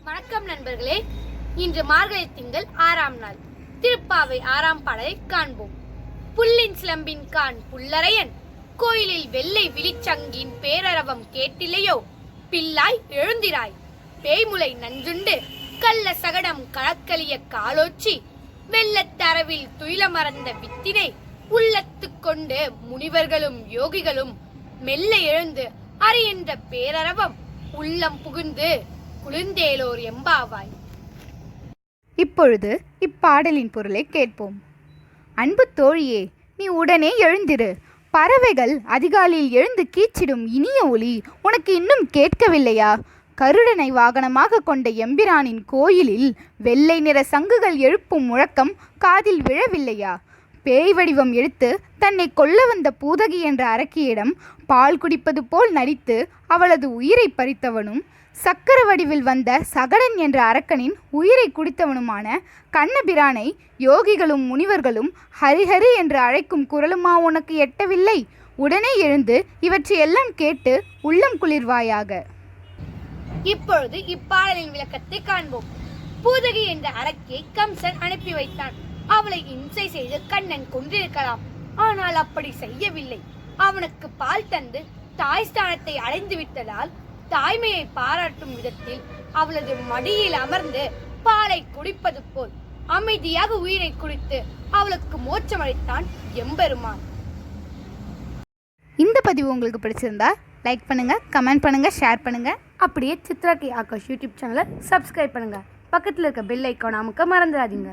வணக்கம் நண்பர்களே. இன்று மார்கழி திங்கள் 6ஆம் நாள். திருப்பாவை 6ஆம் பாடலை காண்போம். புல்லின் சிலம்பின் கான் புல்லரையன் கோயிலில் வெள்ளை விழிச்சங்கின் பேரரவம் கேட்டிலையோ, பிள்ளாய் எழுந்திராய் பேய்முலை நஞ்சுண்டு கள்ள சகடம் கலக்கலிய காலோச்சி வெள்ளத்தரவில் துயில மறந்த வித்தினை உள்ளத்து கொண்டு முனிவர்களும் யோகிகளும் மெல்ல எழுந்து அறிகின்ற பேரரவம் உள்ளம் புகுந்து குளிர்ந்தேலோர் எம்பாவாய். இப்பொழுது இப்பாடலின் பொருளை கேட்போம். அன்பு தோழியே, நீ உடனே எழுந்திரு. பறவைகள் அதிகாலையில் எழுந்து கீச்சிடும் இனிய ஒலி உனக்கு இன்னும் கேட்கவில்லையா? கருடனை வாகனமாக கொண்ட எம்பிரானின் கோயிலில் வெள்ளை நிற சங்குகள் எழுப்பும் முழக்கம் காதில் விழவில்லையா? பேய் வடிவம் எடுத்து தன்னை கொல்ல வந்த பூதகி என்ற அரக்கியிடம் பால் குடிப்பது போல் நடித்து அவளது உயிரை பறித்தவனும், சக்கர வடிவில் வந்த சகடன் என்ற அரக்கனின் உயிரை குடித்தவனுமான கண்ணபிரானை யோகிகளும் முனிவர்களும் ஹரிஹரி என்று அழைக்கும் குரலுமா உனக்கு எட்டவில்லை? உடனே எழுந்து இவற்றையெல்லாம் கேட்டு உள்ளம் குளிர்வாயாக. இப்பொழுது இப்பாடலின் விளக்கத்தை காண்போம். பூதகி என்ற அரக்கியை கம்சன் அனுப்பி வைத்தான். அவளை இம்சை செய்து கண்ணன் கொன்றிருக்கலாம். ஆனால் அப்படி செய்யவில்லை. அவனுக்கு பால் தந்து தாய் ஸ்தானத்தை அடைந்து விட்டதால் தாய்மையை பாராட்டும் விதத்தில் அவளது மடியில் அமர்ந்து பாலை குடிப்பது போல் அமைதியாக உயிரை குடித்து அவளுக்கு மோட்சம் அளித்தான் எம்பெருமான். இந்த பதிவு உங்களுக்கு பிடிச்சிருந்தா லைக் பண்ணுங்க, கமெண்ட் பண்ணுங்க, ஷேர் பண்ணுங்க. அப்படியே சித்ரா கே ஆகாஷ் யூடியூப் சேனலை சப்ஸ்கிரைப் பண்ணுங்க. பக்கத்தில் இருக்க பெல் ஐக்கான் அமுக்க மறந்துடாதீங்க.